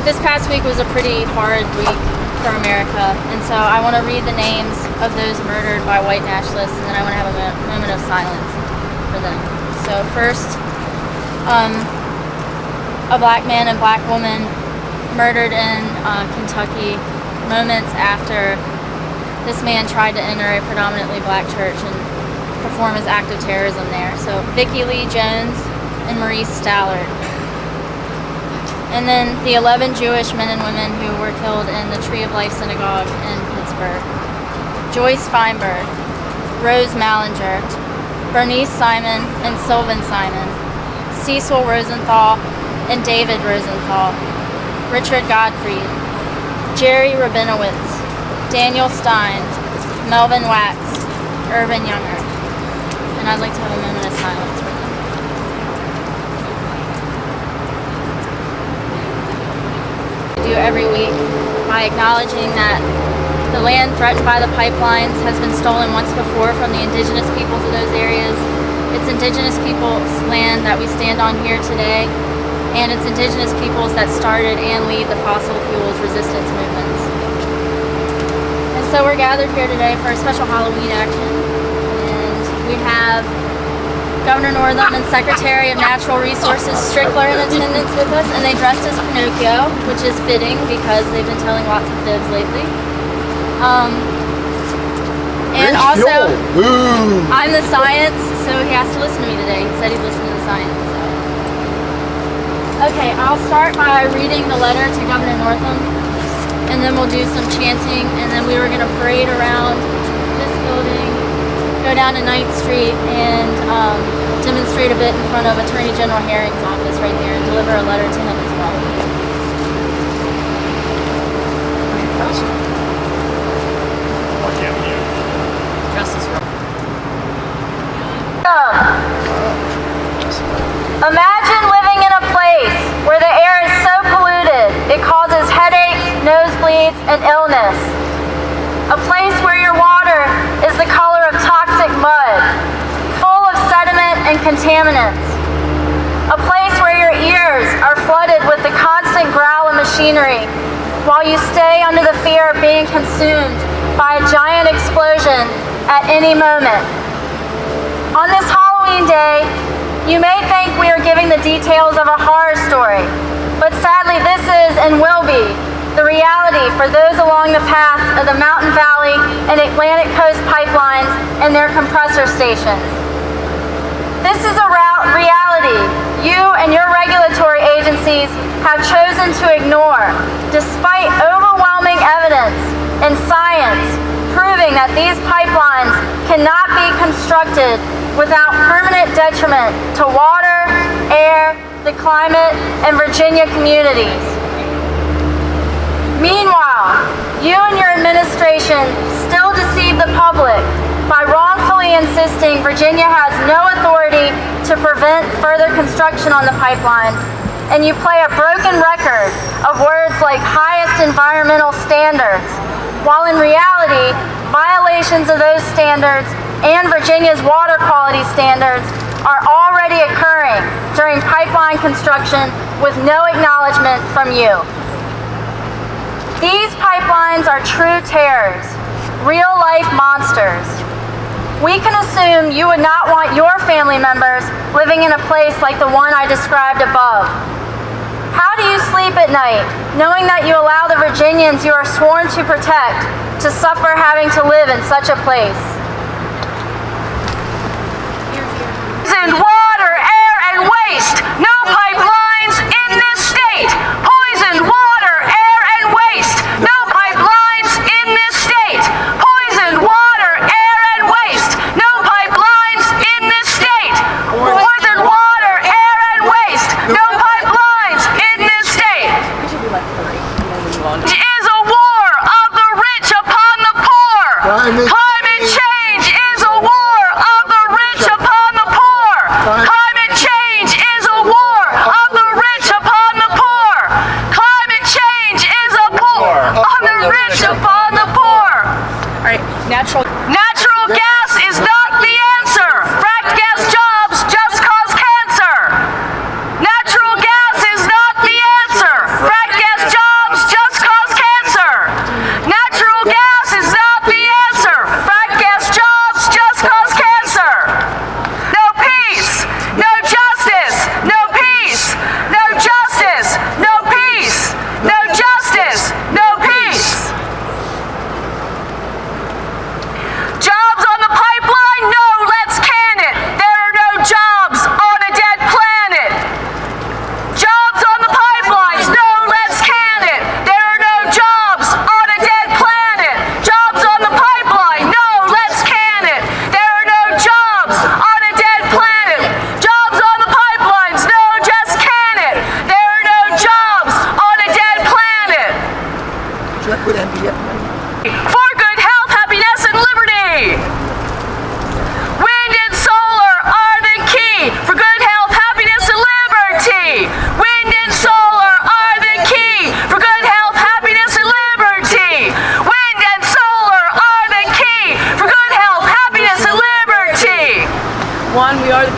This past week was a pretty hard week for America, and so I want to read the names of those murdered by white nationalists, and then I want to have a moment of silence for them. So first, a black man and black woman murdered in Kentucky moments after this man tried to enter a predominantly black church and perform his act of terrorism there. So Vicki Lee Jones and Maurice Stallard. And then the 11 Jewish men and women who were killed in the Tree of Life Synagogue in Pittsburgh. Joyce Feinberg, Rose Mallinger, Bernice Simon and Sylvan Simon, Cecil Rosenthal and David Rosenthal, Richard Godfrey, Jerry Rabinowitz, Daniel Stein, Melvin Wax, Irvin Younger. And I'd like to have a moment of silence for them. Do every week by acknowledging that the land threatened by the pipelines has been stolen once before from the indigenous peoples of those areas. It's indigenous peoples' land that we stand on here today, and it's indigenous peoples that started and lead the fossil fuels resistance movements. And so we're gathered here today for a special Halloween action, and we have Governor Northam and Secretary of Natural Resources Strickler in attendance with us, and they dressed as Pinocchio, which is fitting because they've been telling lots of fibs lately. And also, I'm the science, so he has to listen to me today. He said he'd listen to the science. So. Okay, I'll start by reading the letter to Governor Northam, and then we'll do some chanting, and then we were going to parade around this building, go down to 9th Street and demonstrate a bit in front of Attorney General Herring's office right there and deliver a letter to him as well. Imagine living in a place where the air is so polluted it causes headaches, nosebleeds, and illness. A place where your water is the color of toxic mud, full of sediment and contaminants. A place where your ears are flooded with the constant growl of machinery while you stay under the fear of being consumed by a giant explosion at any moment. On this Halloween day, you may think we are giving the details of a horror story, but sadly this is and will be the reality for those along the paths of the Mountain Valley and Atlantic Coast pipelines and their compressor stations. This is a reality you and your regulatory agencies have chosen to ignore, despite overwhelming evidence and science proving that these pipelines cannot be constructed without permanent detriment to water, air, the climate, and Virginia communities. Meanwhile, you and your administration still deceive the public by wrongfully insisting Virginia has no authority to prevent further construction on the pipelines, and you play a broken record of words like highest environmental standards, while in reality, violations of those standards and Virginia's water quality standards are already occurring during pipeline construction with no acknowledgement from you. These pipelines are true terrors, real-life monsters. We can assume you would not want your family members living in a place like the one I described above. How do you sleep at night, knowing that you allow the Virginians you are sworn to protect to suffer having to live in such a place? And water, air, and waste. No pipelines in this state. Poisoned water, air, and waste. No pipelines in this state. Poisoned water, air, and waste. No pipelines in this state. Poisoned water, air, and waste. No pipelines in this state. It is a war of the rich upon the poor. Climate change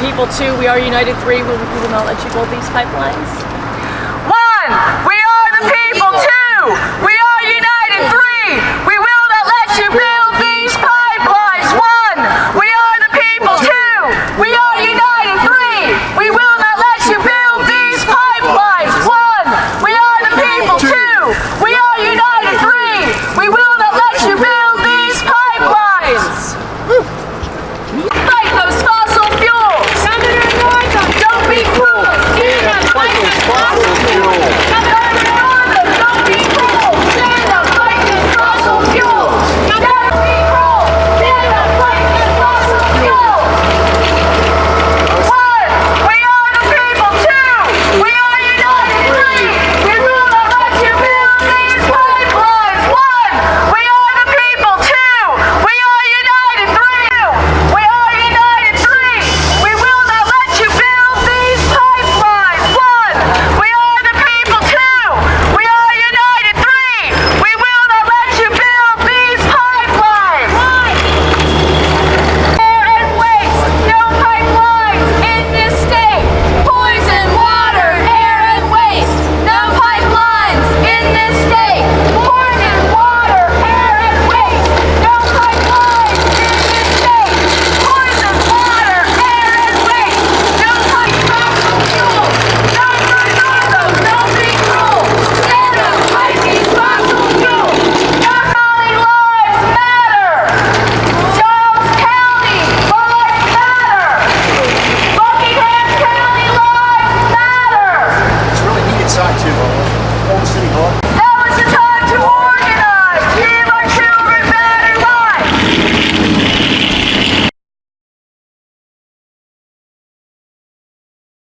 people. 2, we are united. 3, we will not let you build these pipelines. 1, we are the people. 2, we